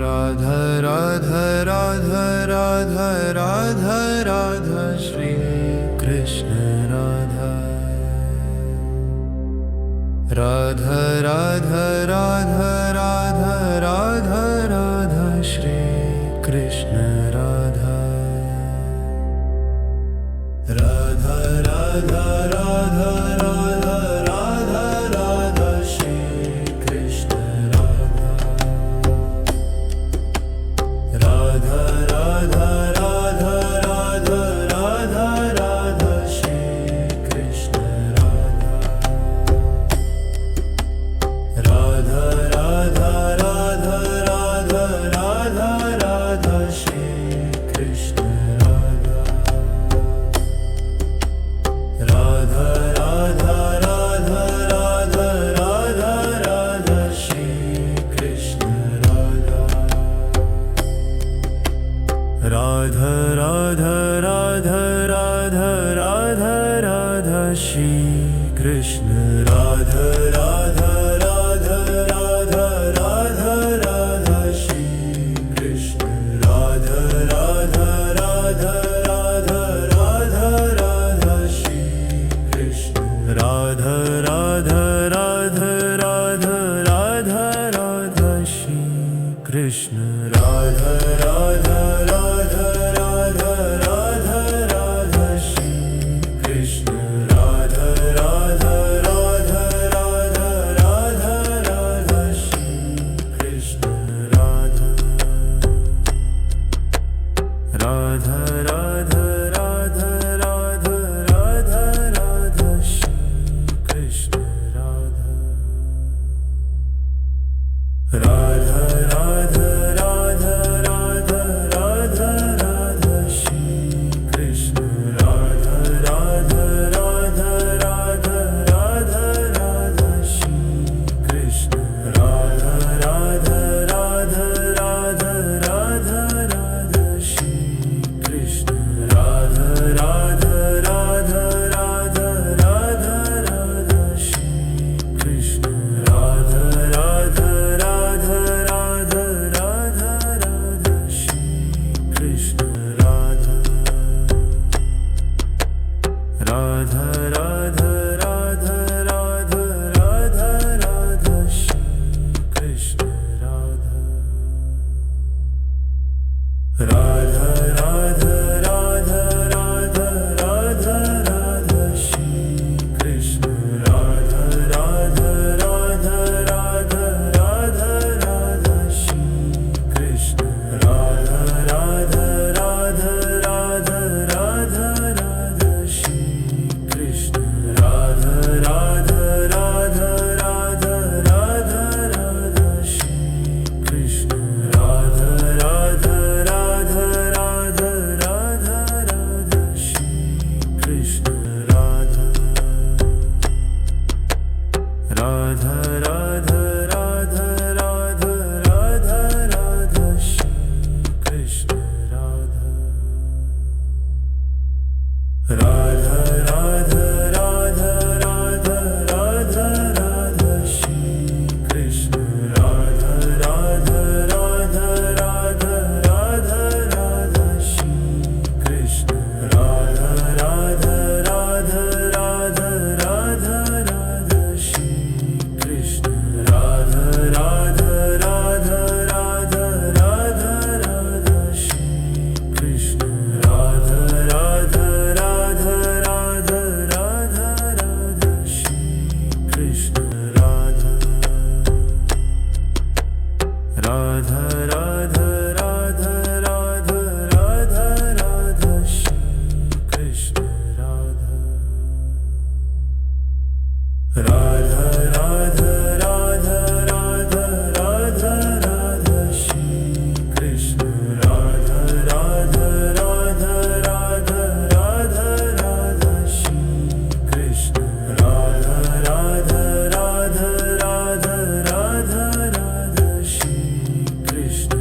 Radha Radha Radha Radha Radha Radha Shri Krishna Radha Radha Radha Radha Radha Radha Radha Shri Krishna Radha Radha Radha Radha Radha Radha Radha Shri Krishna Radha Radha Radha Radha Radha Radha Radha Shri Krishna Radha Radha Radha Radha Radha Radha Radha Shri Krishna Radha Radha Radha Radha Radha Radha Radha Shri Krishna Radha Radha Radha Radha Radha Radha Radha Shri Krishna Radha Radha Radha Radha Radha Radha Shri Krishna Radha Radha Radha Radha Radha Radha Shri Krishna Radha Radha Radha Radha Radha Radha Shri Krishna Radha Radha Radha Radha Radha Radha Shri Krishna Radha Radha Radha Radha Radha Radha Shri Krishna Radha Radha Radha Radha Radha Radha Radha Shri Krishna Radha Radha Radha Radha Radha Radha Radha Shri Krishna Radha Radha Radha Radha Radha Radha Shri Krishna Radha Radha Radha Radha Radha Radha Shri Krishna Radha Radha Radha Radha Radha Radha Shri Krishna Radha Radha Radha Radha Radha Radha Shri Krishna Radha Radha Radha Radha Radha Radha Radha Shri Krishna Radha Radha Radha Radha Radha Radha Radha Shri Krishna Radha Radha Radha Radha Radha Radha Shri Krishna Radha Radha Radha Radha Radha Radha Shri Krishna Radha Radha Radha Radha Radha Radha Shri Krishna Radha Radha Radha Radha Radha Radha Shri Krishna Radha Radha Radha Radha Radha Radha Radha Shri Krishna Radha Radha Radha Radha Radha Radha Radha Shri Krishna Radha Radha Radha Radha Radha Radha Shri Krishna Radha Radha Radha Radha Radha Radha Shri Krishna Radha Radha Radha Radha Radha Radha Shri Krishna Radha Radha Radha Radha Radha Radha Shri Krishna Radha Radha Radha Radha Radha Radha Radha Shri Krishna Radha Radha Radha Radha Radha Radha Radha Shri Krishna Radha Radha Radha Radha Radha Radha Shri Krishna Radha Radha Radha Radha Radha Radha Shri Krishna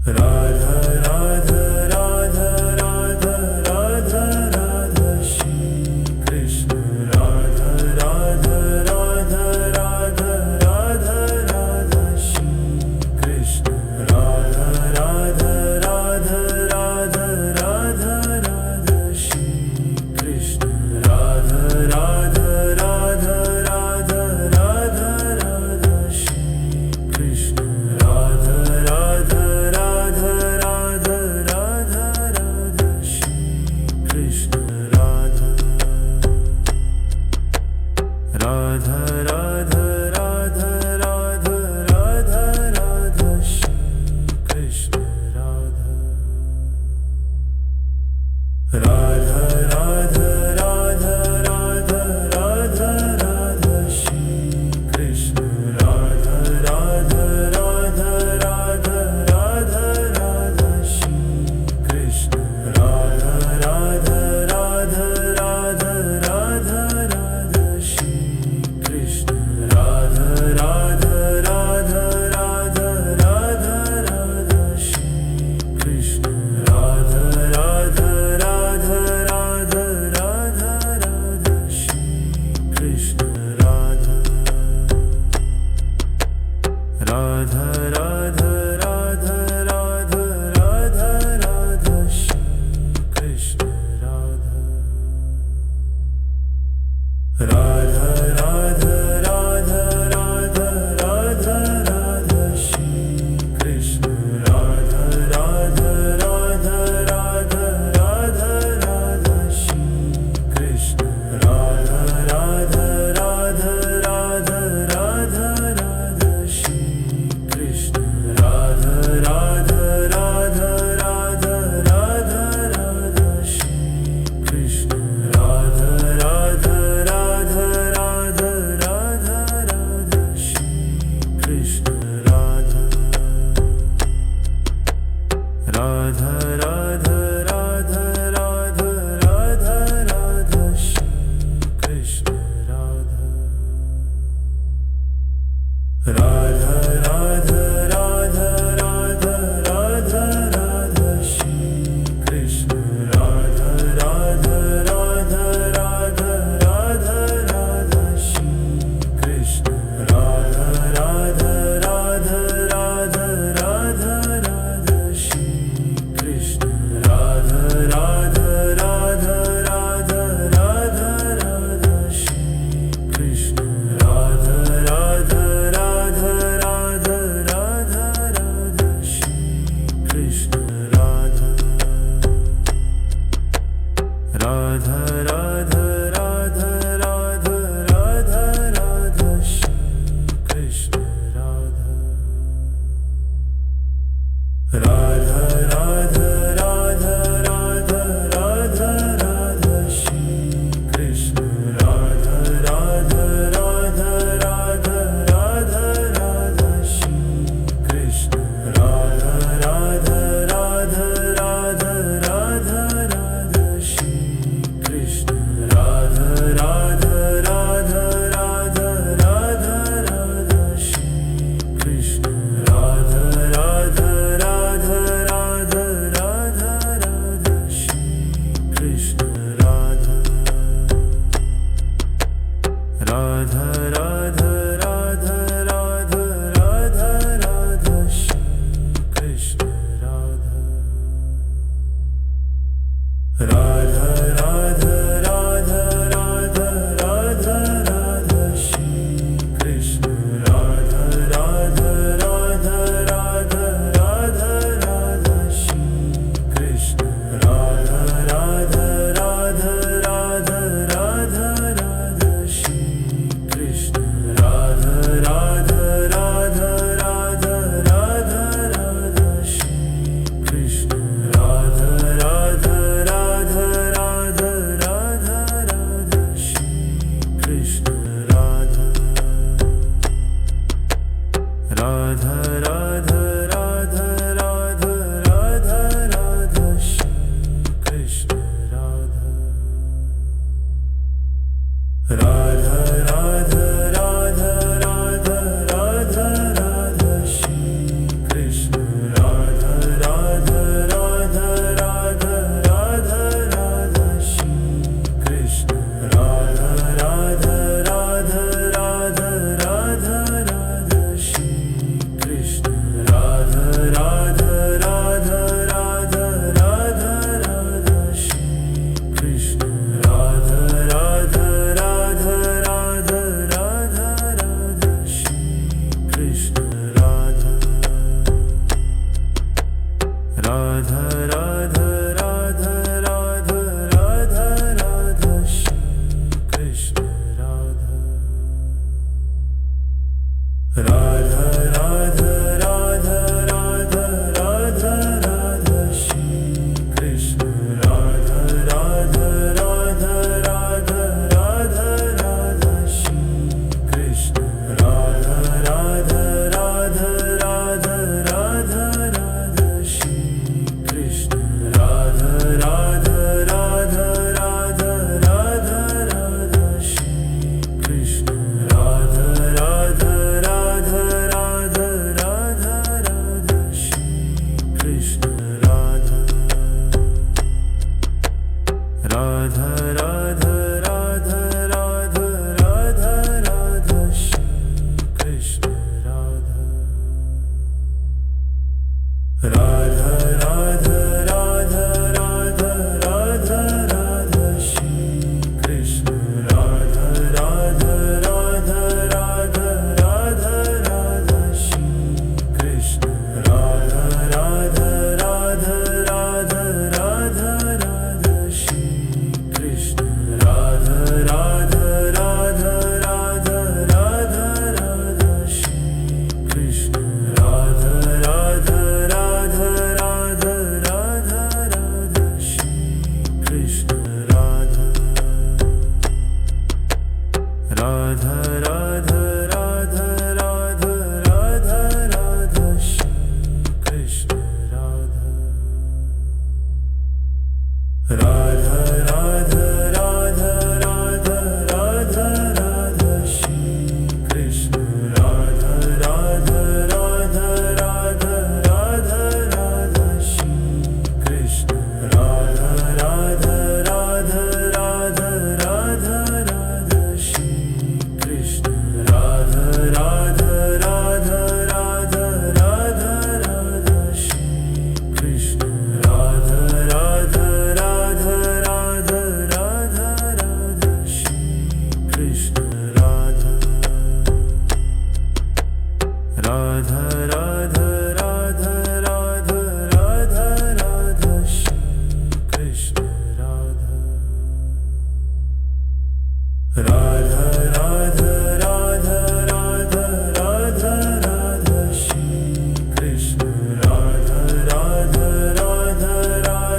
Radha Radha Radha Radha Radha Radha Shri Krishna Radha Radha Radha Radha Radha Radha Shri Krishna Radha Radha Radha Radha Radha Radha Shri Krishna Radha Radha Radha Radha Radha Radha Shri Krishna Radha Radha Radha Radha Radha Radha Shri Krishna Radha Radha Radha Radha Radha Radha Radha Shri Krishna Radha Radha Radha Radha Radha Radha Radha Shri Krishna Radha Radha Radha Radha Radha Radha Shri Krishna Radha Radha Radha Radha Radha Radha Shri Krishna Radha Radha Radha Radha Radha Radha Shri Krishna Radha Radha Radha Radha Radha Radha Shri Krishna Radha Radha Radha Radha Radha Radha Radha Shri Krishna Radha Radha Radha Radha Radha Radha Radha Shri Krishna Radha Radha Radha Radha Radha Radha Shri Krishna Radha Radha Radha Radha Radha Radha Shri Krishna Radha Radha Radha Radha Radha Radha Shri Krishna Radha Radha Radha Radha Radha Radha Shri Krishna Radha Radha Radha Radha Radha Radha Radha Shri Krishna Radha Radha Radha Radha Radha Radha Radha Shri Krishna Radha Radha Radha Radha Radha Radha Shri Krishna Radha Radha Radha Radha Radha Radha Shri Krishna Radha Radha Radha Radha Radha Radha Shri Krishna Radha Radha Radha Radha Radha Radha Shri Krishna Radha Radha Radha Radha Radha Radha Radha Shri Krishna Radha Radha Radha Radha Radha Radha Radha Shri Krishna Radha Radha Radha Radha Radha Radha Shri Krishna Radha Radha Radha Radha Radha Radha Shri Krishna Radha Radha Radha Radha Radha Radha Shri Krishna Radha Radha Radha Radha Radha Radha Radha Radha Radha Shri Krishna Radha Radha Radha Radha Radha Radha Shri Krishna Radha Radha Radha Radha Radha Radha Shri Krishna Radha Radha Radha Radha Radha Radha Shri Krishna Radha Radha Radha Radha Radha Radha Shri Krishna Radha Radha Radha Radha Radha Radha Radha Shri Krishna Radha Radha Radha Radha Radha Radha Radha Shri Krishna Radha Radha Radha Radha Radha Radha Shri Krishna Radha Radha Radha Radha Radha Radha Shri Krishna Radha Radha Radha Radha Radha Radha Shri Krishna Radha Radha Radha Radha Radha Radha Shri Krishna Radha Radha Radha Radha Radha Radha Radha Shri Krishna Radha Radha Radha Radha Radha Radha Radha Shri Krishna Radha Radha Radha Radha Radha Radha Shri Krishna Radha Radha Radha Radha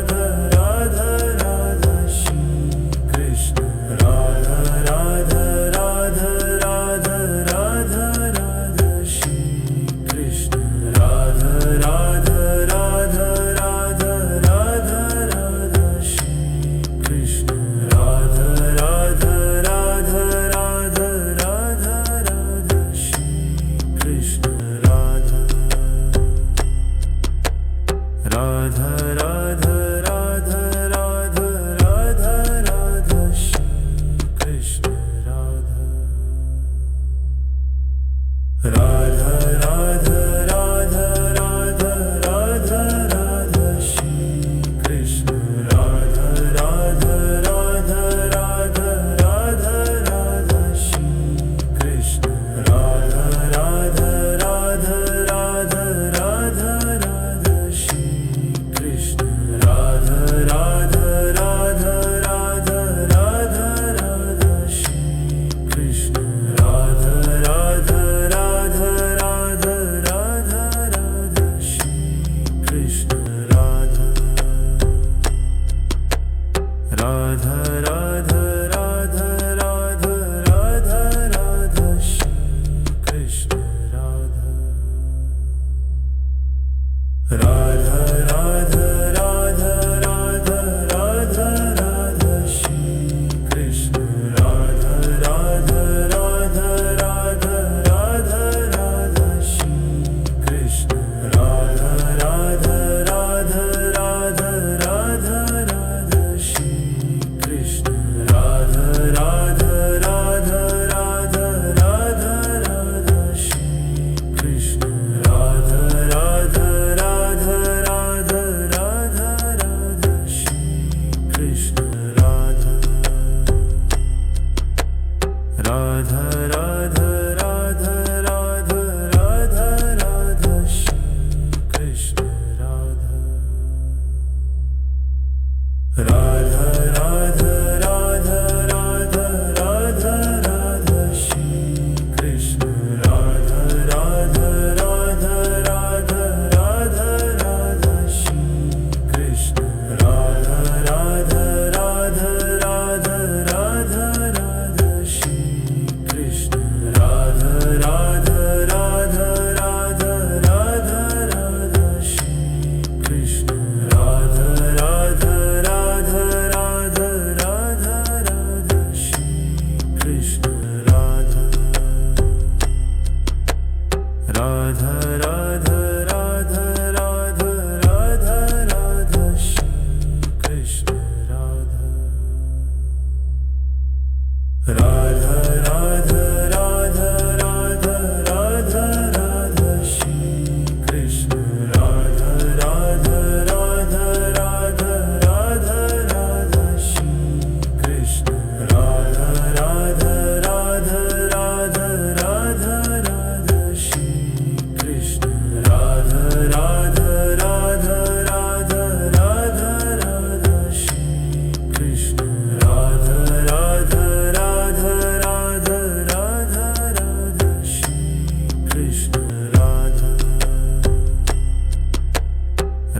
Radha Radha Shri Krishna Radha Radha Radha Radha Radha Radha Shri Krishna Radha Radha Radha Radha Radha Radha Shri Krishna Radha Radha Radha Radha Radha Radha Radha Shri Krishna Radha Radha Radha Radha Radha Radha Radha Shri Krishna Radha Radha Radha Radha Radha Radha Shri Krishna Radha Radha Radha Radha Radha Radha Shri Krishna Radha Radha Radha Radha Radha Radha Shri Krishna Radha Radha Radha Radha Radha Radha Shri Krishna Radha Radha Radha Radha Radha Radha Radha Shri Krishna Radha Radha Radha Radha Radha Radha Radha Shri Krishna Radha Radha Radha Radha Radha Radha Shri Krishna Radha Radha Radha Radha Radha Radha Shri Krishna Radha Radha Radha Radha Radha Radha Shri Krishna Radha Radha Radha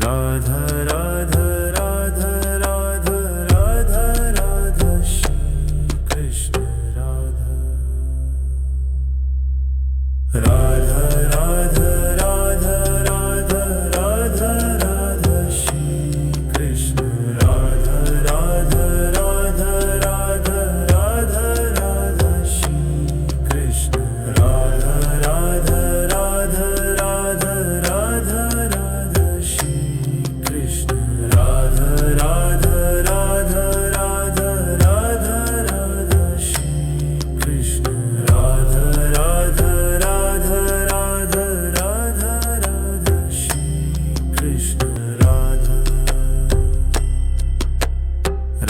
Radha Radha Radha Radha Radha Radha Shri Krishna Radha Radha Radha Radha Radha Radha Radha Shri Krishna Radha Radha Radha Radha Radha Radha Shri Krishna Radha Radha Radha Radha Radha Radha Shri Krishna Radha Radha Radha Radha Radha Radha Shri Krishna Radha Radha Radha Radha Radha Radha Shri Krishna Radha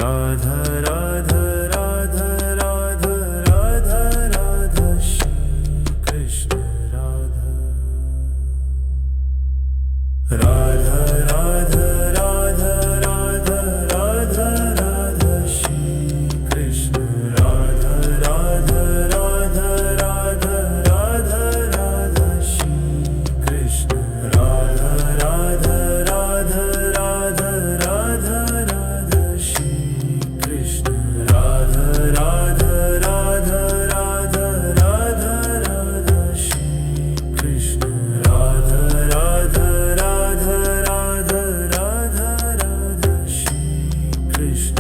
Radha Radha Radha Radha Radha Radha Shri Krishna Radha Radha Radha Radha Radha Radha Radha Shri Krishna Radha Radha Radha Radha Radha Radha Shri Krishna Radha Radha Radha Radha Radha Radha Shri Krishna Radha Radha Radha Radha Radha Radha Shri Krishna Radha Radha Radha Radha Radha Radha Shri Krishna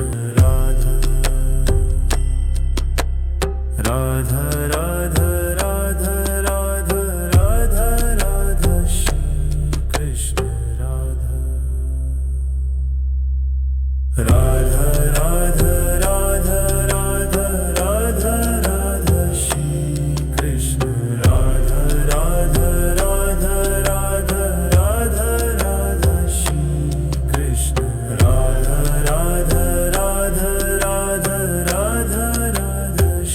Radha Radha Radha Radha Radha Radha Radha Shri Krishna Radha Radha Radha Radha Radha Radha Radha Shri Krishna Radha Radha Radha Radha Radha Radha Shri Krishna Radha Radha Radha Radha Radha Radha Shri Krishna Radha Radha Radha Radha Radha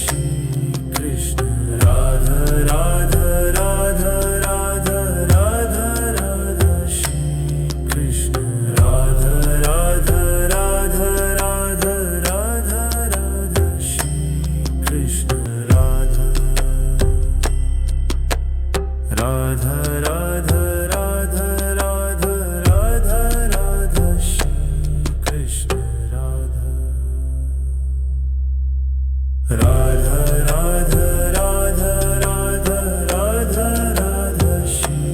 Radha Shri Krishna Radha Radha Radha Radha Radha Radha Shri Krishna Radha Radha Radha Radha Radha Radha Radha Shri Krishna Radha Radha Radha Radha Radha Radha Radha Shri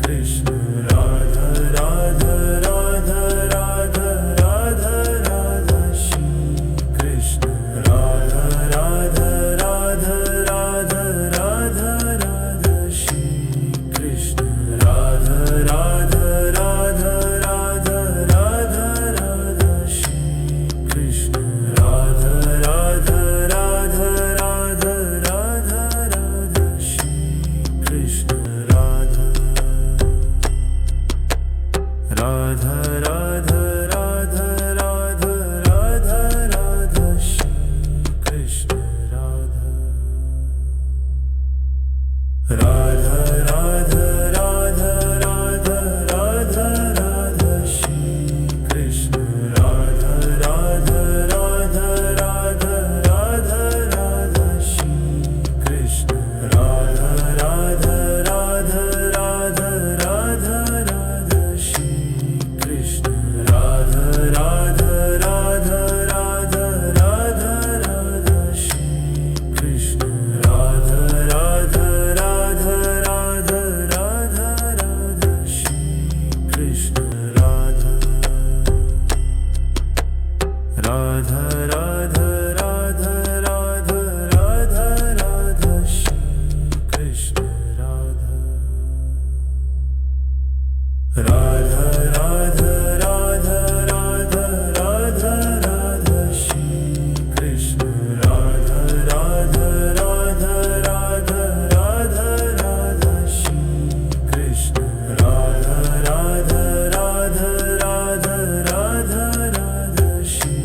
Krishna Radha Radha Radha Radha Radha Radha Shri Krishna Radha Radha Radha Radha Radha Radha Shri Krishna Radha Radha Radha Radha Radha Radha Shri Krishna Radha Radha Radha Radha Radha Radha Shri Krishna Radha Radha Radha Radha Radha Radha Radha Shri Krishna Radha Radha Radha Radha Radha Radha Radha Shri Krishna Radha Radha Radha Radha Radha Radha Shri Krishna Radha Radha Radha Radha Radha Radha Shri Krishna Radha Radha Radha Radha Radha Radha Shri Krishna Radha Radha Radha Radha Radha Radha Shri Krishna Radha Radha Radha Radha Radha Radha Radha Shri Krishna Radha Radha Radha Radha Radha Radha Radha Shri Krishna Radha Radha Radha Radha Radha Radha Shri Krishna Radha Radha Radha Radha Radha Radha Shri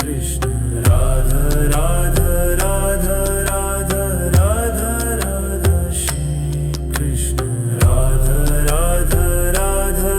Krishna Radha Radha Radha Radha Radha Radha Shri Krishna Radha Radha Radha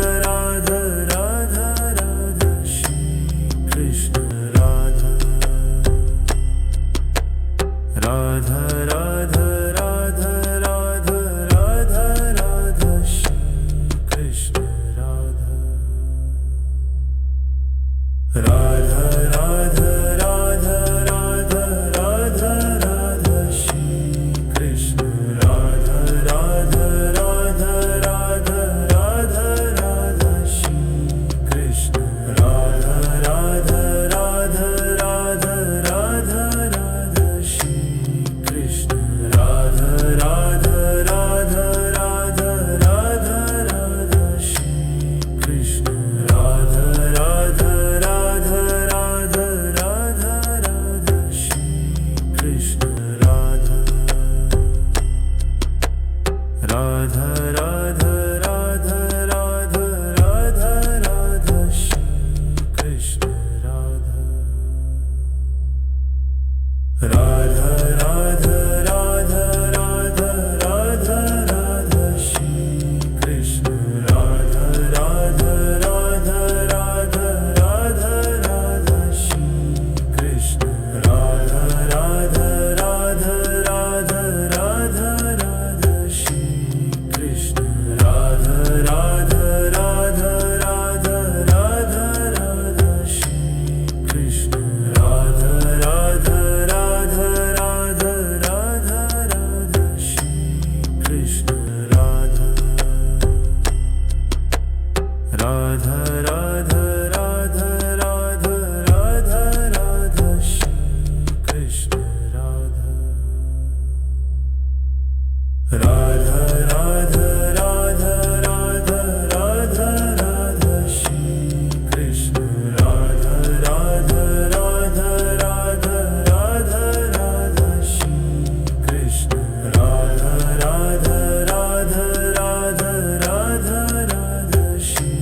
Radha Radha Radha Radha Radha Radha Shri Krishna Radha Radha Radha Radha Radha Radha Radha Shri Krishna Radha Radha Radha Radha Radha Radha Shri Krishna Radha Radha Radha Radha Radha Radha Shri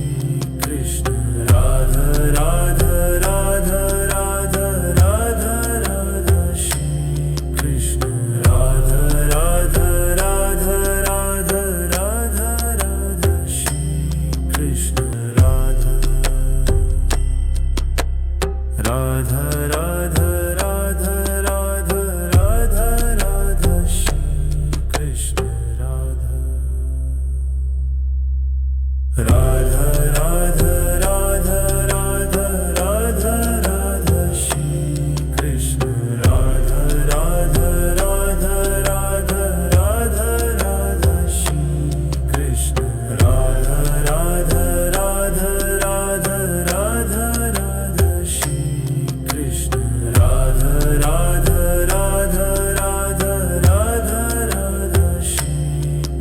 Krishna Radha Radha Radha Radha Radha Radha Shri Krishna Radha Radha Radha Radha Radha Radha Shri Krishna Radha Radha Radha Radha Radha Radha Radha Shri Krishna Radha Radha Radha Radha Radha Radha Radha Shri Krishna Radha Radha Radha Radha Radha Radha Shri Krishna Radha Radha Radha Radha Radha Radha Shri Krishna Radha Radha Radha Radha Radha Radha Shri Krishna Radha Radha Radha Radha Radha Radha Shri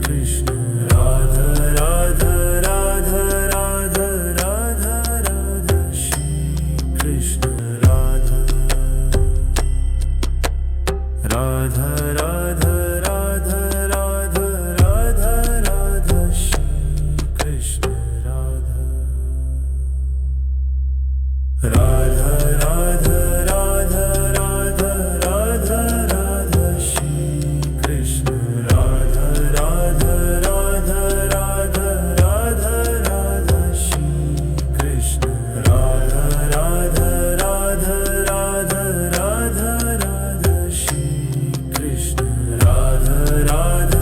Krishna Radha Radha Radha Radha Radha Radha Radha Shri Krishna Radha Radha Radha Radha Radha Radha Radha Shri Krishna Radha Radha Radha Radha Radha Radha Shri Krishna Radha Radha Radha Radha Radha Radha Shri Krishna Radha Radha Radha Radha Radha Radha Shri Krishna Radha Radha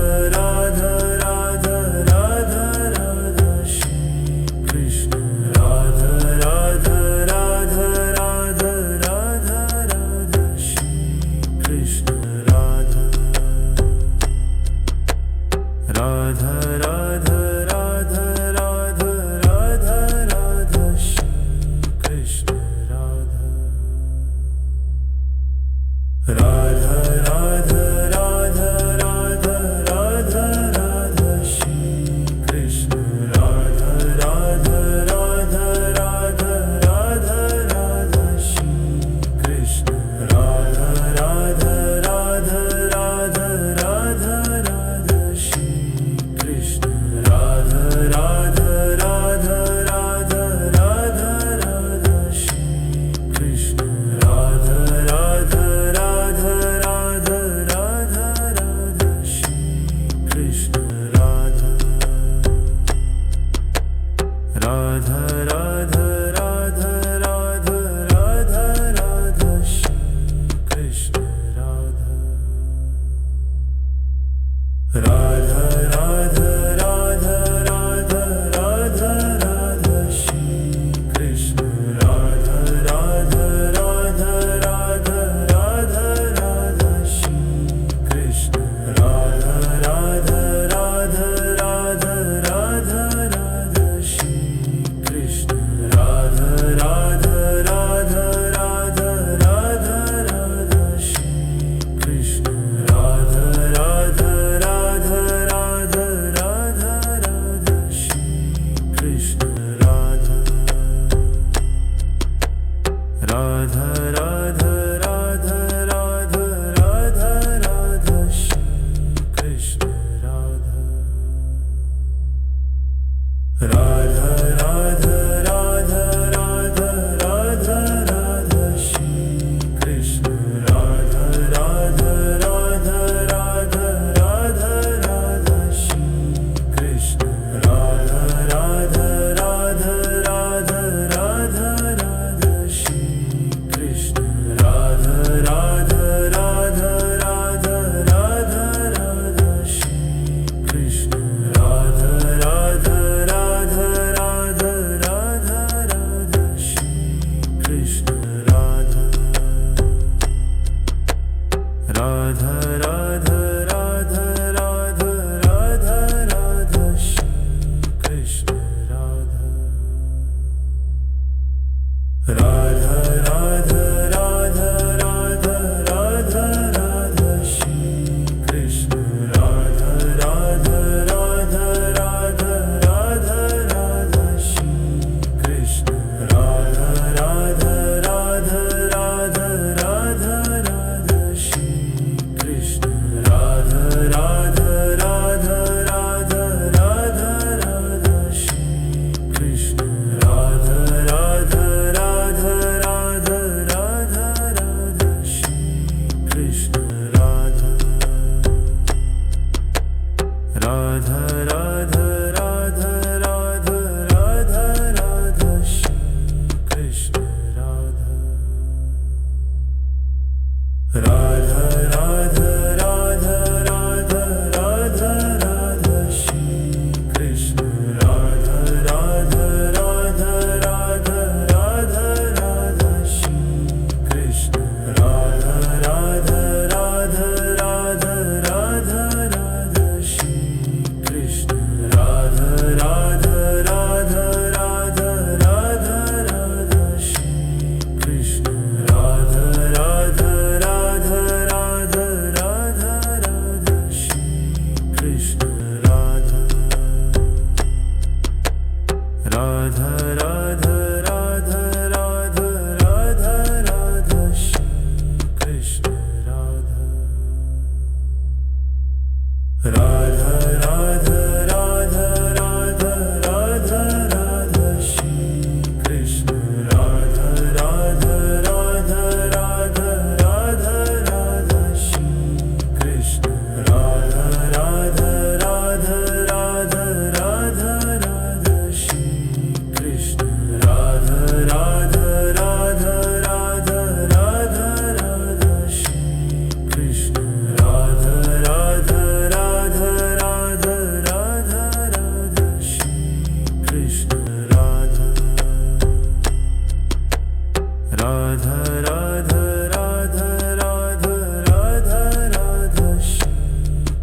Radha Radha Radha Radha Shri Krishna Radha Radha Radha Radha Radha Radha Radha Shri Krishna Radha Radha Radha Radha Radha Radha Radha Shri Krishna Radha Radha Radha Radha Radha Radha Shri Krishna Radha Radha Radha Radha Radha Radha Shri Krishna Radha Radha Radha Radha Radha Radha Shri Krishna Radha Radha Radha Radha Radha Radha Shri Krishna Radha Radha Radha Radha Radha Radha Radha Shri Krishna Radha Radha Radha Radha Radha Radha Radha Shri Krishna Radha Radha Radha Radha Radha Radha Shri Krishna Radha Radha Radha Radha Radha Radha Shri Krishna Radha Radha Radha Radha Radha Radha Shri Krishna Radha Radha Radha Radha Radha Radha Shri Krishna Radha Radha Radha Radha Radha Radha Radha Shri Krishna Radha Radha Radha Radha Radha Radha Radha Shri Krishna Radha Radha Radha Radha Radha Radha Shri Krishna Radha Radha Radha Radha Radha Radha Radha Radha Shri Krishna Radha Radha Radha Radha Radha Radha Radha Shri Krishna Radha Radha Radha Radha Radha Radha Shri Krishna Radha Radha Radha Radha Radha Radha Shri Krishna Radha Radha Radha Radha Radha Radha Shri Krishna Radha Radha Radha Radha Radha Radha Shri Krishna Radha Radha Radha Radha Radha Radha Radha Shri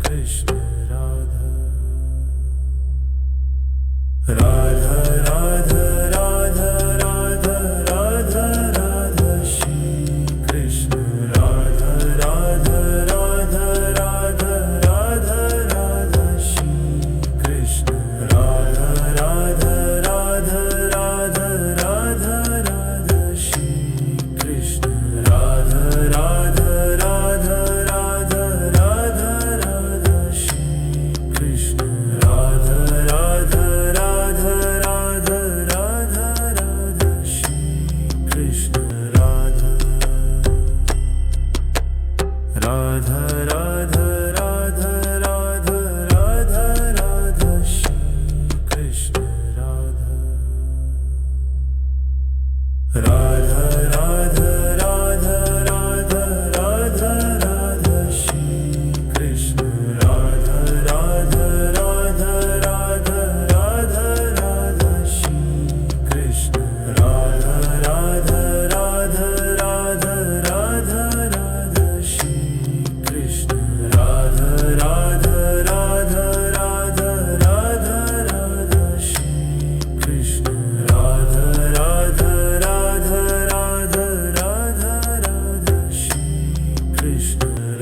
Krishna Radha Radha Radha Radha Radha Radha Radha Shri Krishna Radha Radha Radha Radha Radha Radha Shri Krishna Radha Radha Radha Radha Radha Radha Shri Krishna Radha Radha Radha Radha Radha Radha Shri Krishna Radha Radha Radha Radha Radha Radha Shri Krishna Radha Radha Radha Radha Radha Radha Radha Shri Krishna Radha Radha Radha Radha Radha Radha Radha Shri Krishna Radha Radha Radha Radha Radha Radha Shri Krishna Radha Radha Radha Radha Radha Radha Shri Krishna Radha Radha Radha Radha Radha Radha Shri Krishna Radha Radha Radha Radha Radha Radha Shri Krishna Radha Radha Radha Radha Radha Radha Radha Shri Krishna Radha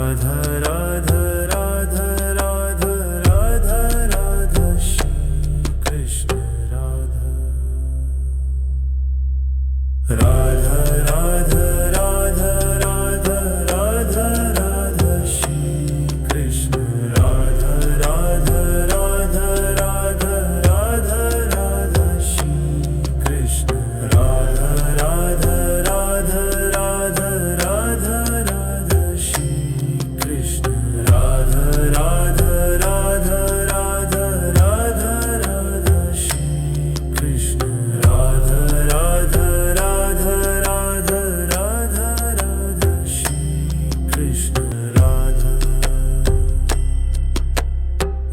Radha Radha Radha Radha Radha Radha Shri Krishna Radha Radha Radha Radha Radha Radha Shri Krishna Radha Radha Radha Radha Radha Radha Shri Krishna Radha Radha Radha Radha Radha Radha Shri Krishna Radha Radha Radha Radha Radha Radha Shri Krishna Radha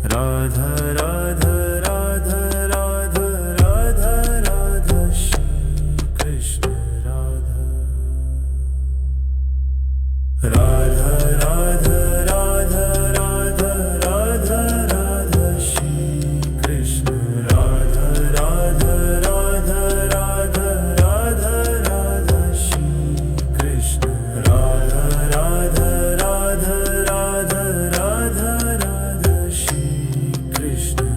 Radha Radha Radha Radha Radha Radha Shri Krishna Radha Radha Radha Radha Radha Radha Radha Shri Krishna Radha Radha Radha Radha Radha Radha Shri Krishna Radha Radha Radha Radha Radha Radha Shri Krishna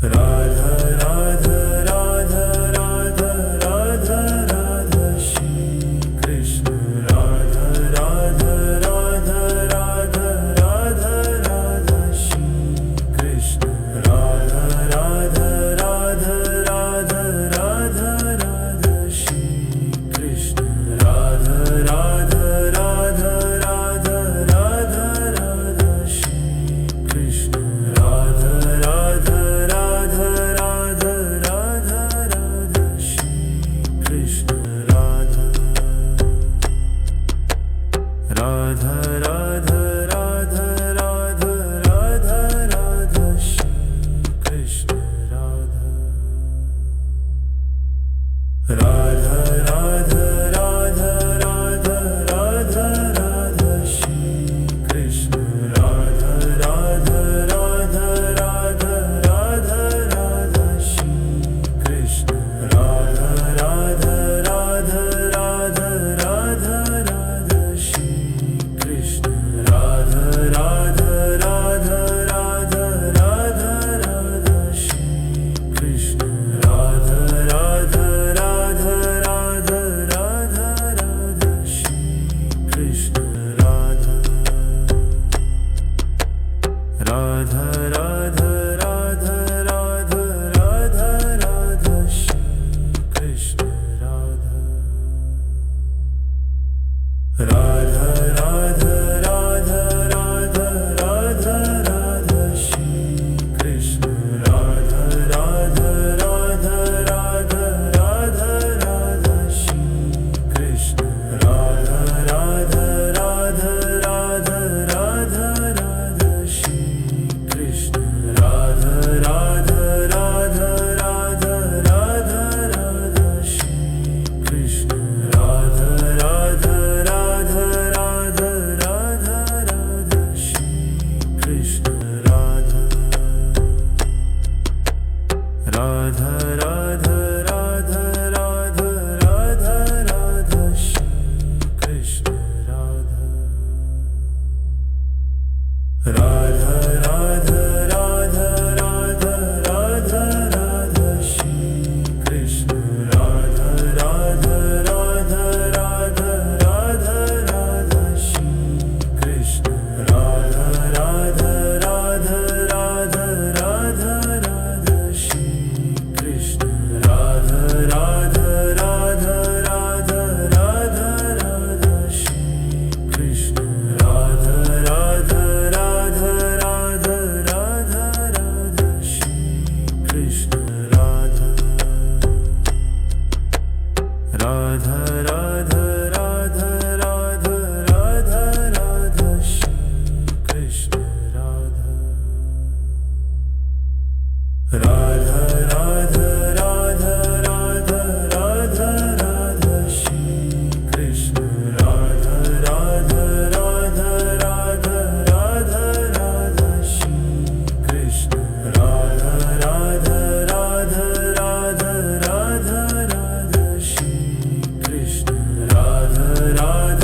Radha Radha Radha Radha Radha Radha Shri Krishna Radha Radha Radha Radha Radha Radha Shri Krishna Radha Radha Radha Radha Radha Radha Shri Krishna Radha Radha Radha Radha Radha Radha Shri Krishna Radha Radha Radha Radha Radha Radha Shri Krishna Radha Radha Radha Radha Radha Radha Radha Shri Krishna Radha Radha Radha Radha Radha Radha Radha Shri Krishna Radha Radha Radha Radha Radha Radha Shri Krishna Radha Radha Radha Radha Radha Radha Shri Krishna Radha Radha Radha Radha Radha Radha Shri Krishna Radha Radha Radha Radha Radha Radha Shri Krishna Radha Radha Radha Radha Radha Radha Radha Shri Krishna Radha Radha Radha Radha Radha Radha Radha Shri Krishna Radha Radha Radha Radha Radha Radha Shri Krishna Radha Radha Radha Radha Radha Radha Shri Krishna Radha Radha Radha Radha Radha Radha Shri Krishna Radha Radha Radha Radha Radha Radha Shri Krishna Radha Radha Radha Radha Radha Radha Radha Shri Krishna Radha Radha Radha Radha Radha Radha Radha Shri Krishna Radha Radha Radha Radha Radha Radha Shri Krishna Radha Radha Radha Radha Radha Radha Shri Krishna Radha Radha Radha Radha Radha Radha Shri Krishna Radha Radha Radha Radha Radha Radha Shri Krishna Radha Radha Radha Radha Radha Radha Radha Shri Krishna Radha Radha Radha Radha Radha Radha Radha Shri Krishna Radha Radha Radha Radha Radha Radha Shri Krishna Radha Radha Radha Radha Radha Radha Shri Krishna Radha Radha Radha Radha Radha Radha Shri Krishna Radha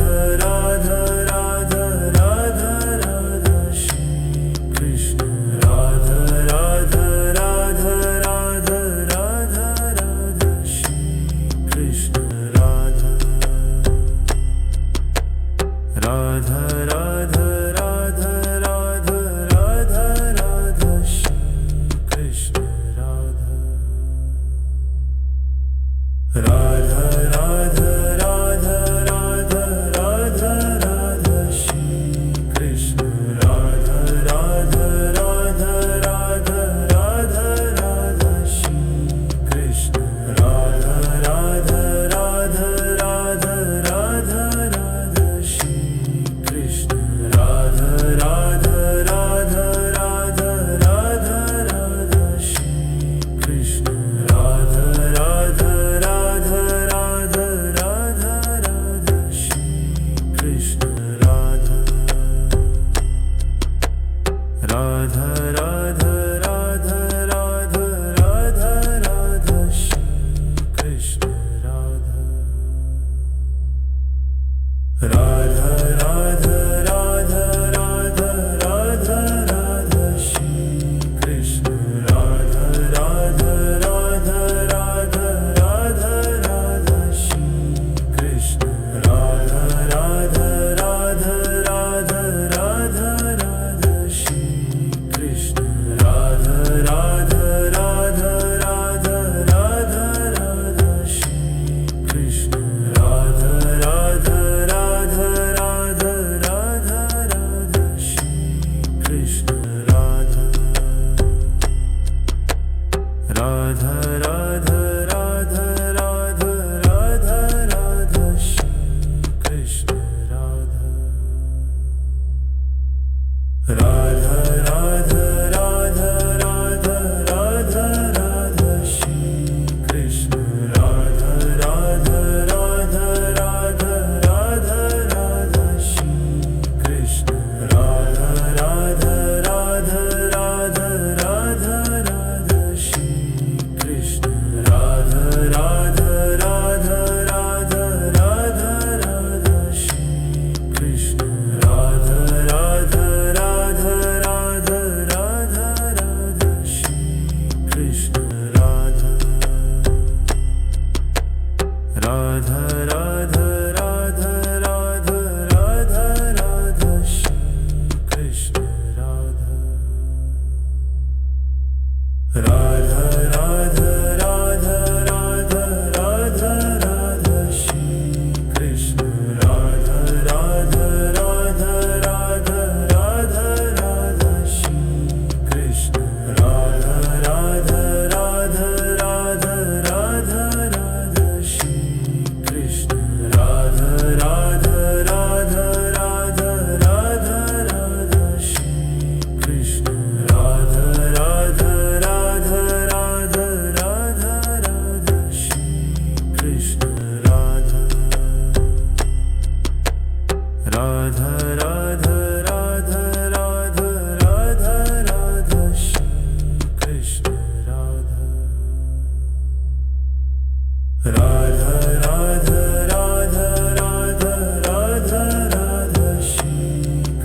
Radha Radha Radha Radha Radha Shri Krishna Radha Radha Radha Radha Radha Radha Radha Shri Krishna Radha Radha Radha Radha Radha Radha Radha Shri Krishna Radha Radha Radha Radha Radha Radha Shri Krishna Radha Radha Radha Radha Radha Radha Shri Krishna Radha Radha Radha Radha Radha Radha Shri Krishna Radha Radha Radha Radha Radha Radha Shri Krishna Radha Radha Radha Radha Radha Radha Radha Shri Krishna Radha Radha Radha Radha Radha Radha Radha Shri Krishna Radha Radha Radha Radha Radha Radha Radha Shri Krishna Radha Radha Radha Radha Radha Radha Shri Krishna Radha Radha Radha Radha Radha Radha Shri Krishna Radha Radha Radha Radha Radha Radha Shri Krishna Radha Radha Radha Radha Radha Radha Shri Krishna Radha Radha Radha Radha Radha Radha Radha Shri Krishna Radha Radha Radha Radha Radha Radha Radha Shri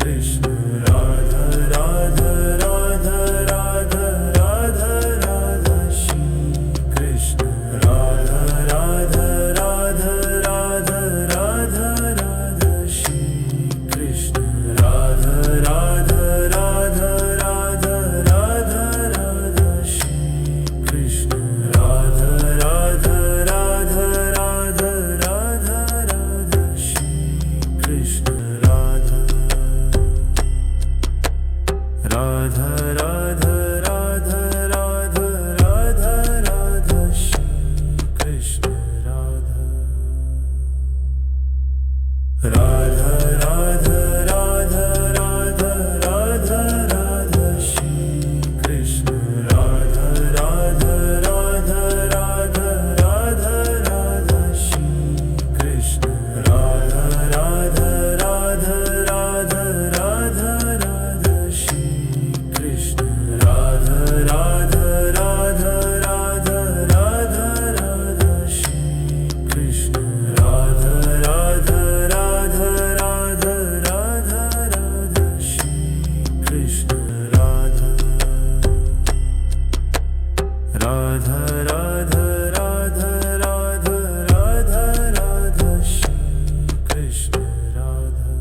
Krishna Radha Radha Radha Radha Radha Radha Shri Krishna Radha Radha Radha Radha Radha Radha Shri Krishna Radha Radha Radha Radha Radha Radha Shri Krishna Radha Radha Radha Radha Radha Radha Shri Krishna Radha Radha Radha Radha Radha Radha Radha Shri Krishna Radha Radha Radha Radha Radha Radha Radha Shri Krishna Radha Radha Radha Radha Radha Radha Shri Krishna Radha Radha Radha Radha Radha Radha Shri Krishna Radha Radha Radha Radha Radha Radha Shri Krishna Radha Radha Radha Radha Radha Radha Shri Krishna Radha Radha Radha Radha Radha Radha Radha Shri Krishna Radha Radha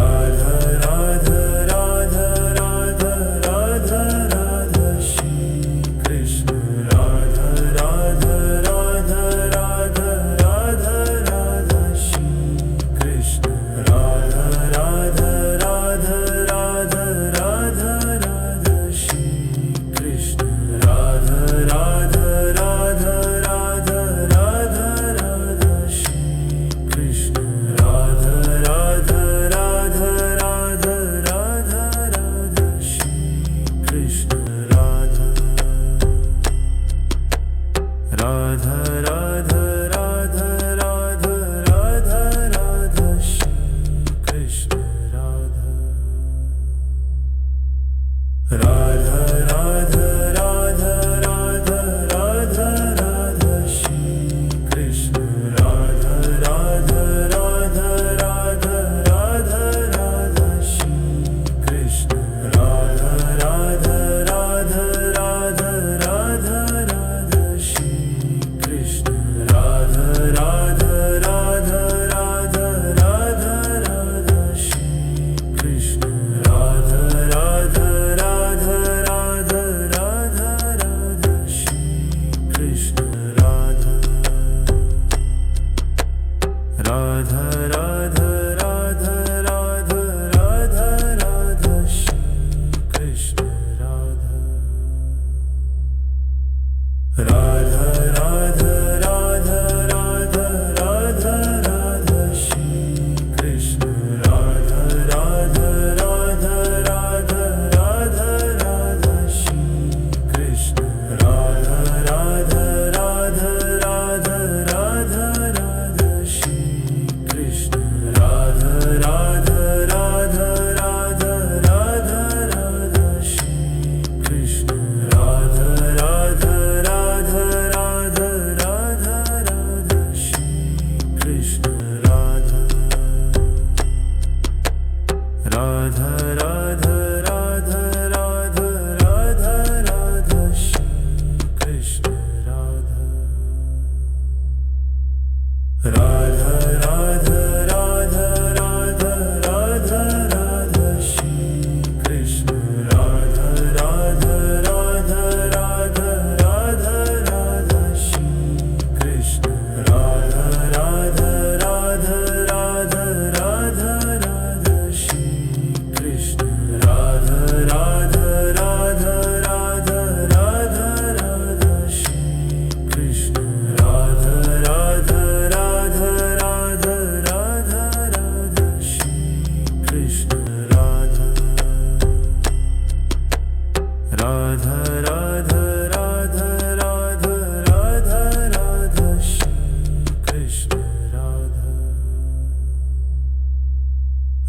Radha Radha Radha Radha Radha Shri Krishna Radha Radha Radha Radha Radha Radha Shri Krishna Radha Radha Radha Radha Radha Radha Shri Krishna Radha Radha Radha Radha Radha Radha Shri Krishna Radha Radha Radha Radha Radha Radha Shri Krishna Radha Radha Radha Radha Radha Radha Radha Shri Krishna Radha Radha Radha Radha Radha Radha Radha Shri Krishna Radha Radha Radha Radha Radha Radha Shri Krishna Radha Radha Radha Radha Radha Radha Shri Krishna Radha Radha Radha Radha Radha Radha Shri Krishna Radha Radha Radha Radha Radha Radha Shri Krishna Radha Radha Radha Radha Radha Radha Radha Shri Krishna Radha Radha Radha Radha Radha Radha Radha Shri Krishna Radha Radha Radha Radha Radha Radha Shri Krishna Radha Radha Radha Radha Radha Radha Shri Krishna Radha Radha Radha Radha Radha Radha Shri Krishna Radha Radha Radha Radha Radha Radha Shri Krishna Radha Radha Radha Radha Radha Radha Radha Shri Krishna Radha Radha Radha Radha Radha Radha Radha Shri Krishna Radha Radha Radha Radha Radha Radha Radha Shri Krishna Radha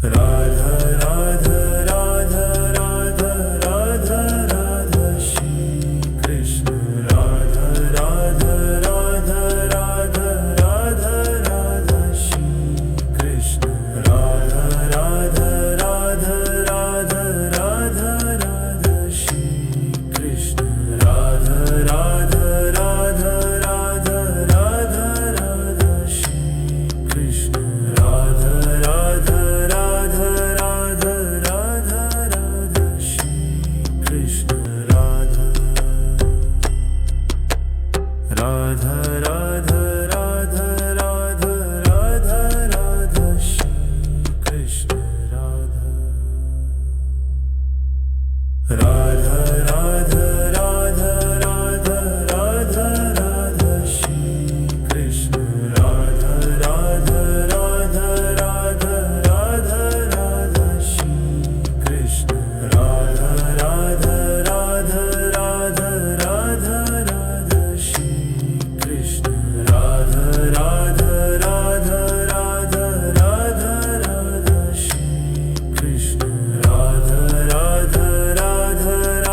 Radha Radha Radha Radha Radha Radha Shri Krishna Radha Radha Radha Radha Radha Radha Shri Krishna Radha Radha Radha Radha Radha Radha Shri Krishna Radha Radha Radha Radha Radha Radha Shri Krishna Radha Radha Radha Radha Radha Radha Shri Krishna Radha Radha Radha Radha Radha Radha Radha Shri Krishna Radha Radha Radha Radha Radha Radha Radha Shri Krishna Radha Radha Radha Radha Radha Radha Shri Krishna Radha Radha Radha Radha Radha Radha Shri Krishna Radha Radha Radha Radha Radha Radha Shri Krishna Radha Radha Radha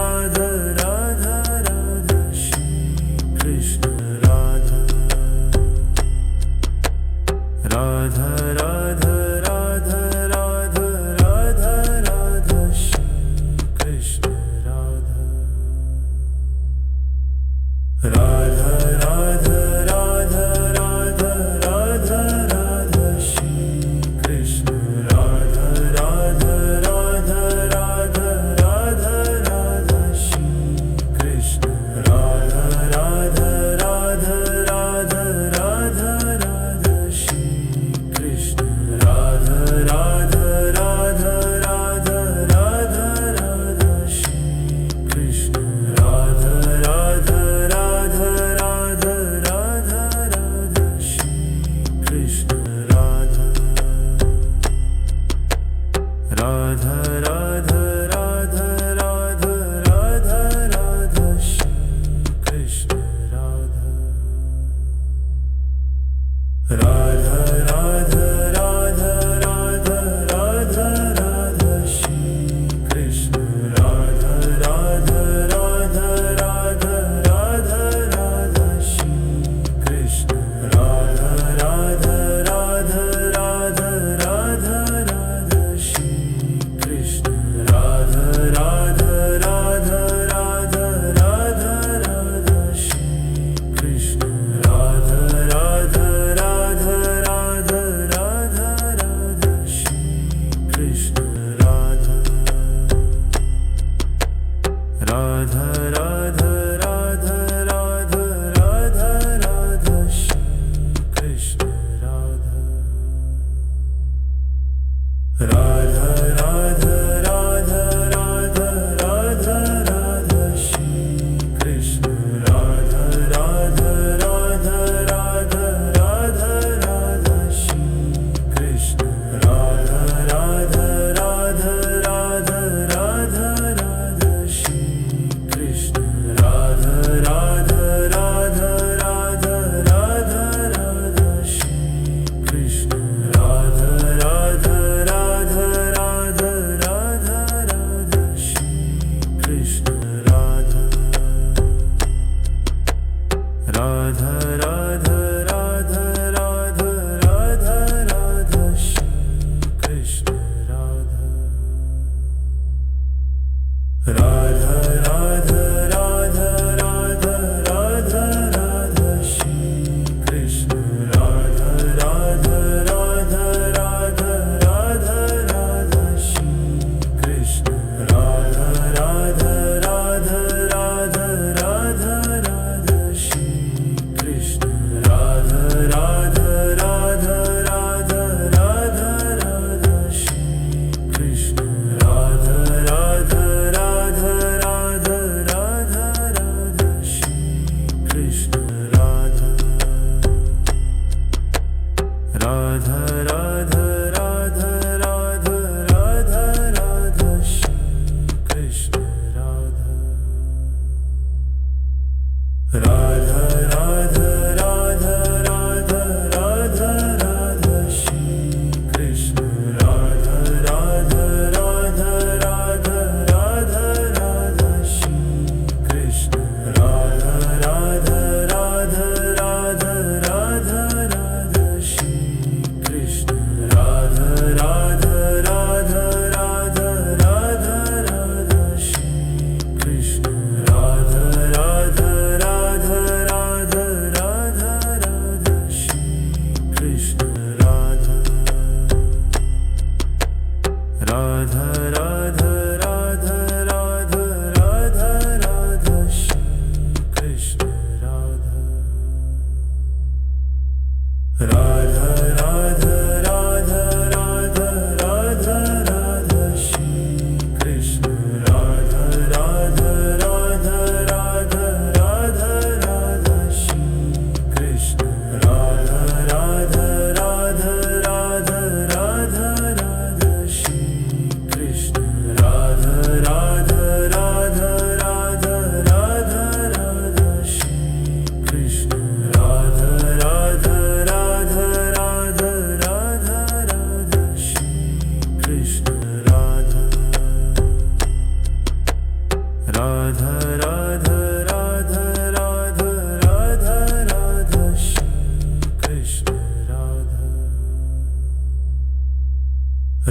Radha Radha Radha Radha Radha Radha Shri Krishna Radha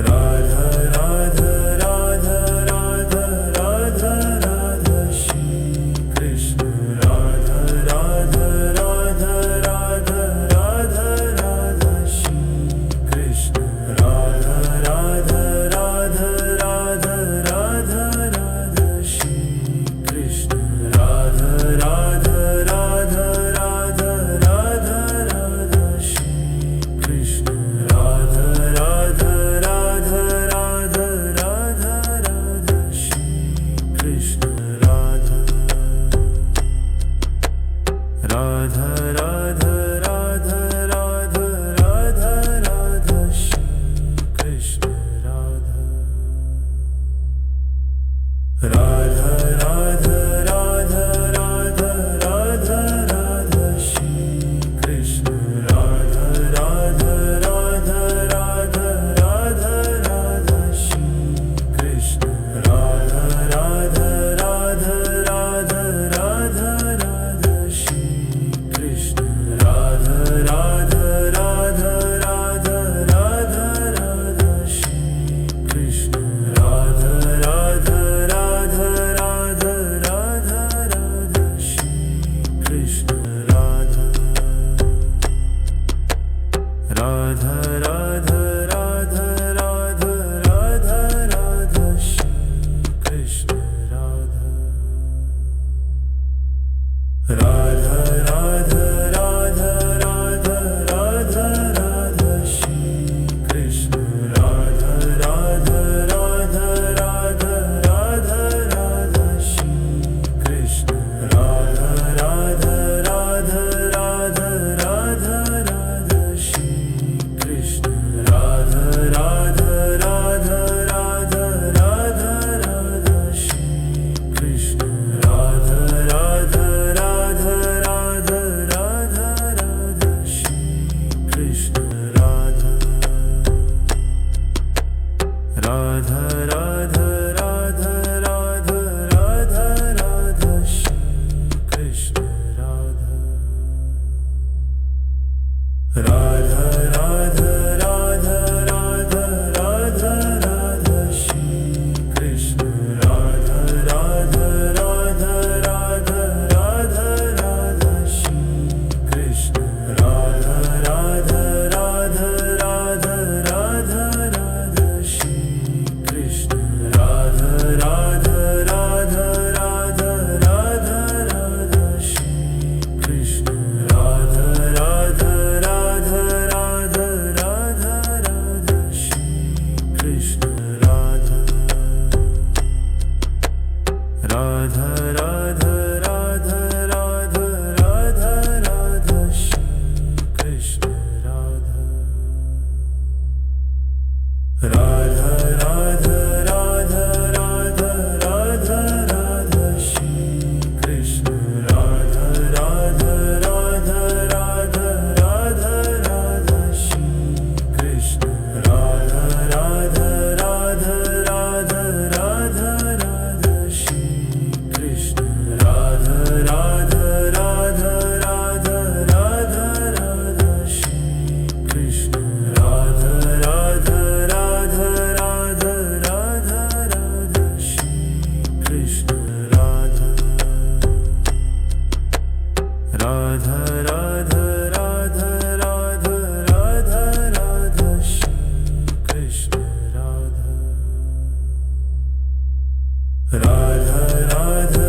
Radha Radha Radha Radha Radha Radha Shri Krishna Radha Radha Radha Radha Radha Radha Shri Krishna Radha Radha Radha Radha Radha Radha Shri Krishna Radha Radha Radha Radha Radha Radha Shri Krishna Radha Radha Radha Radha Radha Radha Shri Krishna Radha Radha Radha Radha Radha Radha Radha Shri Krishna Radha Radha Radha Radha Radha Radha Radha Shri Krishna Radha Radha Radha Radha Radha Radha Shri Krishna Radha Radha Radha Radha Radha Radha Shri Krishna Radha Radha Radha Radha Radha Radha Shri Krishna Radha Radha Radha Radha Radha Radha Shri Krishna Radha Radha Radha Radha Radha Radha Radha Shri Krishna Radha Radha Radha Radha Radha Radha Radha Shri Krishna Radha Radha Radha Radha Radha Radha Shri Krishna Radha Radha Radha Radha Radha Radha Shri Krishna Radha Radha Radha Radha Radha Radha Shri Krishna Radha Radha Radha Radha Radha Radha Shri Krishna Radha Radha Radha Radha Radha Radha Radha Shri Krishna Radha Radha Radha Radha Radha Radha Radha Shri Krishna Radha Radha Radha Radha Radha Radha Shri Krishna Radha Radha Radha Radha Radha Radha Shri Krishna Radha Radha Radha Radha Radha Radha Shri Krishna Radha Radha Radha Radha Radha Radha Shri Krishna Radha Radha Radha Radha Radha Radha Radha Shri Krishna Radha Radha Radha Radha Radha Radha Radha Shri Krishna Radha Radha Radha Radha Radha Radha Shri Krishna Radha Radha Radha Radha Radha Radha Shri Krishna Radha Radha Radha Radha Radha Radha Shri Krishna Radha Radha Radha Radha Radha Radha Shri Krishna Radha Radha Radha Radha Radha Radha Radha Shri Krishna Radha Radha Radha